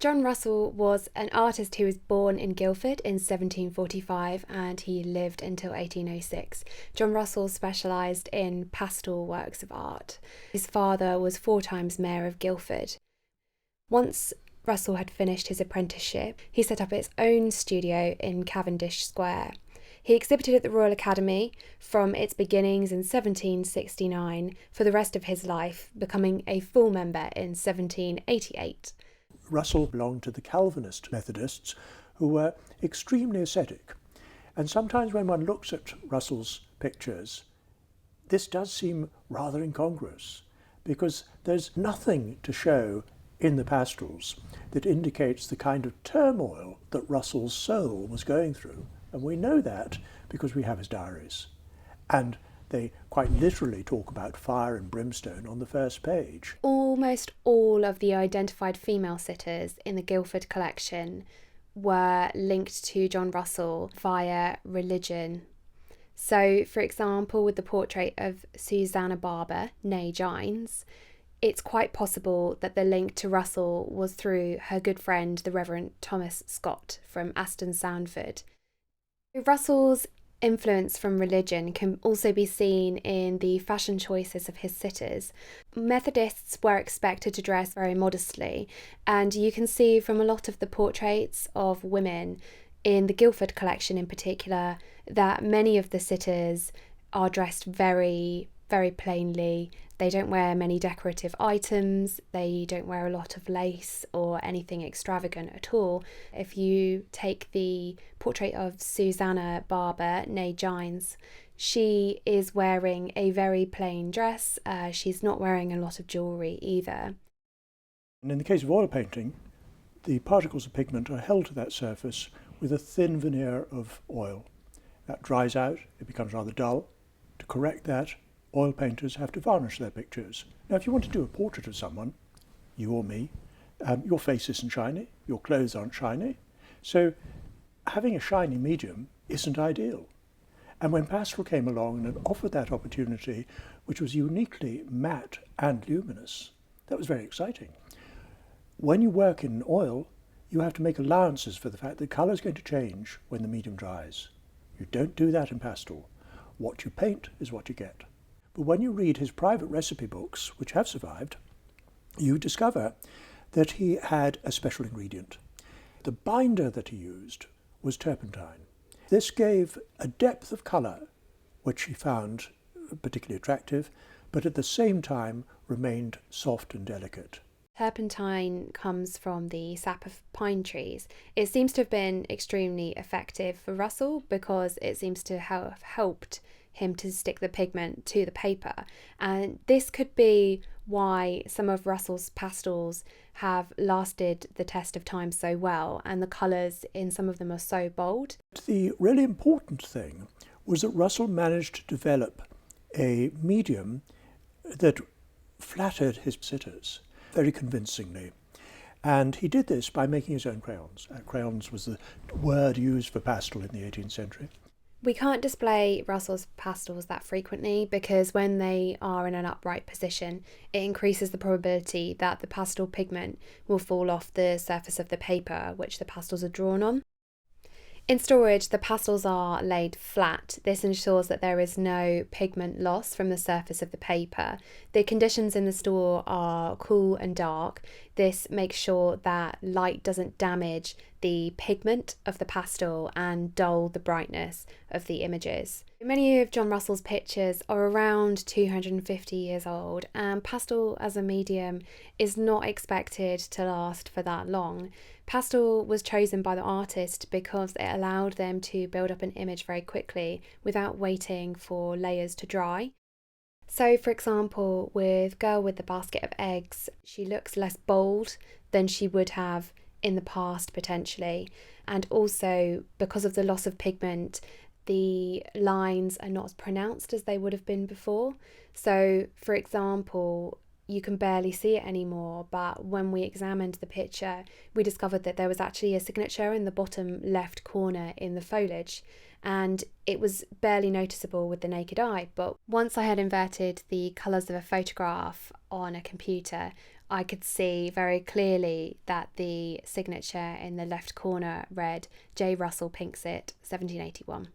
John Russell was an artist who was born in Guildford in 1745 and he lived until 1806. John Russell specialised in pastel works of art. His father was 4 times Mayor of Guildford. Once Russell had finished his apprenticeship, he set up his own studio in Cavendish Square. He exhibited at the Royal Academy from its beginnings in 1769 for the rest of his life, becoming a full member in 1788. Russell belonged to the Calvinist Methodists, who were extremely ascetic. And sometimes when one looks at Russell's pictures, this does seem rather incongruous, because there's nothing to show in the pastels that indicates the kind of turmoil that Russell's soul was going through. And we know that because we have his diaries. And they quite literally talk about fire and brimstone on the first page. Almost all of the identified female sitters in the Guildford collection were linked to John Russell via religion. So, for example, with the portrait of Susanna Barber, née Gines, it's quite possible that the link to Russell was through her good friend, the Reverend Thomas Scott from Aston Sandford. Russell's influence from religion can also be seen in the fashion choices of his sitters. Methodists were expected to dress very modestly, and you can see from a lot of the portraits of women in the Guildford collection in particular that many of the sitters are dressed very, very plainly. They don't wear many decorative items, they don't wear a lot of lace or anything extravagant at all. If you take the portrait of Susanna Barber, née Gines, she is wearing a very plain dress. She's not wearing a lot of jewellery either. And in the case of oil painting, the particles of pigment are held to that surface with a thin veneer of oil. That dries out, it becomes rather dull. To correct that, oil painters have to varnish their pictures. Now, if you want to do a portrait of someone, you or me, your face isn't shiny, your clothes aren't shiny, so having a shiny medium isn't ideal. And when pastel came along and offered that opportunity, which was uniquely matte and luminous, that was very exciting. When you work in oil, you have to make allowances for the fact that colour is going to change when the medium dries. You don't do that in pastel. What you paint is what you get. But when you read his private recipe books, which have survived, you discover that he had a special ingredient. The binder that he used was turpentine. This gave a depth of colour which he found particularly attractive, but at the same time remained soft and delicate. Turpentine comes from the sap of pine trees. It seems to have been extremely effective for Russell because it seems to have helped him to stick the pigment to the paper, and this could be why some of Russell's pastels have lasted the test of time so well, and the colours in some of them are so bold. The really important thing was that Russell managed to develop a medium that flattered his sitters very convincingly, and he did this by making his own crayons. Crayons was the word used for pastel in the 18th century. We can't display Russell's pastels that frequently because when they are in an upright position, it increases the probability that the pastel pigment will fall off the surface of the paper which the pastels are drawn on. In storage, the pastels are laid flat. This ensures that there is no pigment loss from the surface of the paper. The conditions in the store are cool and dark. This makes sure that light doesn't damage the pigment of the pastel and dull the brightness of the images. Many of John Russell's pictures are around 250 years old, and pastel as a medium is not expected to last for that long. Pastel was chosen by the artist because it allowed them to build up an image very quickly without waiting for layers to dry. So, for example, with Girl with the Basket of Eggs, she looks less bold than she would have in the past potentially, and also because of the loss of pigment, the lines are not as pronounced as they would have been before. So, for example, you can barely see it anymore, but when we examined the picture, we discovered that there was actually a signature in the bottom left corner in the foliage, and it was barely noticeable with the naked eye. But once I had inverted the colours of a photograph on a computer, I could see very clearly that the signature in the left corner read J. Russell Pinxit, 1781.